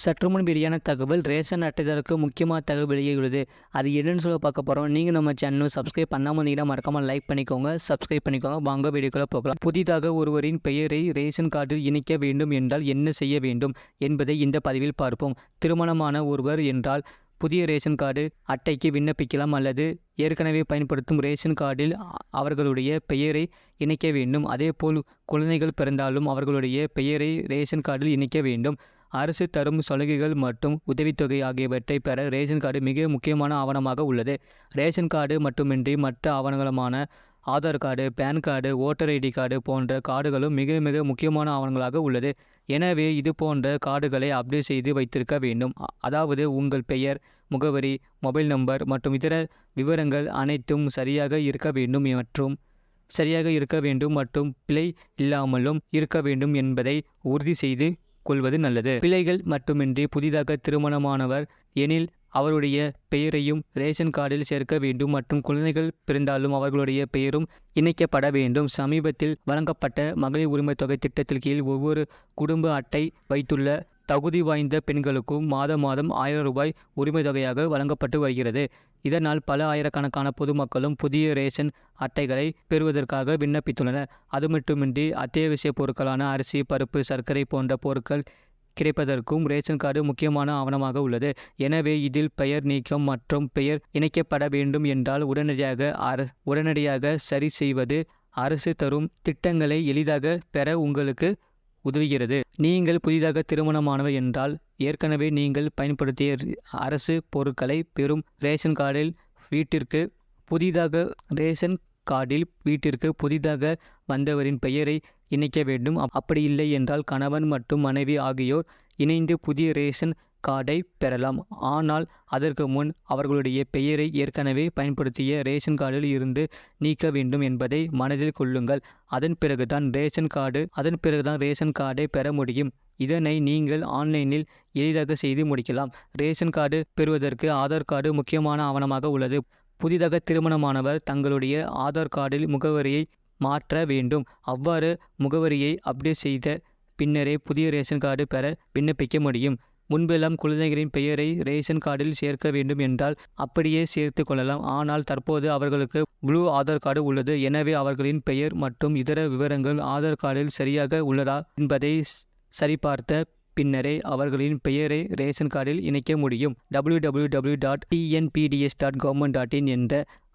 சற்று முன் வெளியான தகவல் ரேஷன் அட்டைதாரருக்கு முக்கியமான தகவல் வெளியாகியுள்ளது. அது என்னன்னு சொல்ல பார்க்க போகிறோம். நீங்கள் நம்ம சேனலும் சப்ஸ்கிரைப் பண்ணாமல் இருந்தீங்கன்னா மறக்காமல் லைக் பண்ணிக்கோங்க, சப்ஸ்கிரைப் பண்ணிக்கோங்க. வாங்க வீடியோக்குள்ள போகலாம். புதிதாக ஒருவரின் பெயரை ரேஷன் கார்டில் இணைக்க வேண்டும் என்றால் என்ன செய்ய வேண்டும் என்பதை இந்த பதிவில் பார்ப்போம். திருமணமான ஒருவர் என்றால் புதிய ரேஷன் கார்டு அட்டைக்கு விண்ணப்பிக்கலாம் அல்லது ஏற்கனவே பயன்படுத்தும் ரேஷன் கார்டில் அவர்களுடைய பெயரை இணைக்க வேண்டும். அதேபோல் குழந்தைகள் பிறந்தாலும் அவர்களுடைய பெயரை ரேஷன் கார்டில் இணைக்க வேண்டும். அரசு தரும் சலுகைகள் மற்றும் உதவித்தொகை ஆகியவற்றை பெற ரேஷன் கார்டு மிக முக்கியமான ஆவணமாக உள்ளது. ரேஷன் கார்டு மட்டுமின்றி மற்ற ஆவணங்களுமான Aadhaar card, PAN card, voter ID card போன்ற கார்டுகளும் மிக மிக முக்கியமான ஆவணங்களாக உள்ளது. எனவே இது போன்ற கார்டுகளை அப்டேட் செய்து வைத்திருக்க வேண்டும். அதாவது உங்கள் பெயர், முகவரி, மொபைல் நம்பர் மற்றும் இதர விவரங்கள் அனைத்தும் சரியாக இருக்க வேண்டும் மற்றும் பிழை இல்லாமலும் இருக்க வேண்டும் என்பதை உறுதி செய்து கொள்வது நல்லது. பிள்ளைகள் மட்டுமின்றி புதிதாக திருமணமானவர் எனில் அவருடைய பெயரையும் ரேஷன் கார்டில் சேர்க்க வேண்டும் மற்றும் குழந்தைகள் பிறந்தாலும் அவர்களுடைய பெயரும் இணைக்கப்பட வேண்டும். சமீபத்தில் வழங்கப்பட்ட மகளிர் உரிமை தொகை திட்டத்தில் கீழ் ஒவ்வொரு குடும்ப அட்டை வைத்துள்ள தகுதி வாய்ந்த பெண்களுக்கும் மாதம் 1000 ரூபாய் உரிமை தொகையாக வழங்கப்பட்டு வருகிறது. இதனால் பல ஆயிரக்கணக்கான பொதுமக்களும் புதிய ரேஷன் அட்டைகளை பெறுவதற்காக விண்ணப்பித்துள்ளனர். அது மட்டுமின்றி அத்தியாவசிய பொருட்களான அரிசி, பருப்பு, சர்க்கரை போன்ற பொருட்கள் கிடைப்பதற்கும் ரேஷன் கார்டு முக்கியமான ஆவணமாக உள்ளது. எனவே இதில் பெயர் நீக்கம் மற்றும் பெயர் இணைக்கப்பட வேண்டும் என்றால் உடனடியாக சரி செய்வது அரசு தரும் திட்டங்களை எளிதாக பெற உங்களுக்கு உதவுகிறது. நீங்கள் புதிதாக திருமணமானவர் என்றால் ஏற்கனவே நீங்கள் பயன்படுத்திய அரசு பொருட்களை பெறும் ரேஷன் கார்டில் வீட்டிற்கு புதிதாக வந்தவரின் பெயரை இணைக்க வேண்டும். அப்படி இல்லை என்றால் கணவன் மற்றும் மனைவி ஆகியோர் இணைந்து புதிய ரேஷன் கார்டை பெறலாம். ஆனால் அதற்கு முன் அவர்களுடைய பெயரை ஏற்கனவே பயன்படுத்திய ரேஷன் கார்டில் இருந்து நீக்க வேண்டும் என்பதை மனதில் கொள்ளுங்கள். அதன் பிறகுதான் ரேஷன் கார்டை பெற முடியும். இதனை நீங்கள் ஆன்லைனில் எளிதாக செய்து முடிக்கலாம். ரேஷன் கார்டு பெறுவதற்கு ஆதார் கார்டு முக்கியமான ஆவணமாக உள்ளது. புதிதாக திருமணமானவர் தங்களுடைய ஆதார் கார்டில் முகவரியை மாற்ற வேண்டும். அவ்வாறு முகவரியை அப்டேட் செய்த பின்னரே புதிய ரேஷன் கார்டு பெற விண்ணப்பிக்க முடியும். முன்பெல்லாம் குழந்தைகளின் பெயரை ரேஷன் கார்டில் சேர்க்க வேண்டும் என்றால் அப்படியே சேர்த்து கொள்ளலாம். ஆனால் தற்போது அவர்களுக்கு ப்ளூ ஆதார் கார்டு உள்ளது. எனவே அவர்களின் பெயர் மற்றும் இதர விவரங்கள் ஆதார் கார்டில் சரியாக உள்ளதா என்பதை சரிபார்த்த பின்னரே அவர்களின் பெயரை ரேஷன் கார்டில் இணைக்க முடியும். www.tnpds.government.in என்ற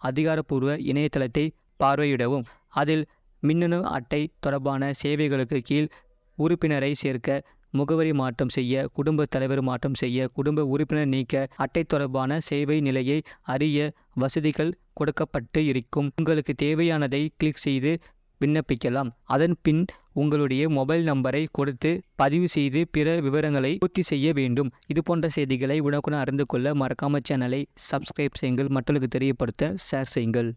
அதிகாரப்பூர்வ இணையதளத்தை பார்வையிடவும். அதில் மின்னணு அட்டை தொடர்பான சேவைகளுக்கு கீழ் உறுப்பினரை சேர்க்க, முகவரி மாற்றம் செய்ய, குடும்ப தலைவர் மாற்றம் செய்ய, குடும்ப உறுப்பினர் நீக்க, அட்டை தொடர்பான சேவை நிலையை அறிய வசதிகள் கொடுக்கப்பட்டு இருக்கும். உங்களுக்கு தேவையானதை கிளிக் செய்து விண்ணப்பிக்கலாம். அதன் பின் உங்களுடைய மொபைல் நம்பரை கொடுத்து பதிவு செய்து பிற விவரங்களை பூர்த்தி செய்ய வேண்டும். இது போன்ற செய்திகளை உடனுக்குடன் அறிந்து கொள்ள மறக்காம சேனலை சப்ஸ்கிரைப் செய்யுங்கள். மற்றவர்களுக்கு தெரியப்படுத்த ஷேர் செய்யுங்கள்.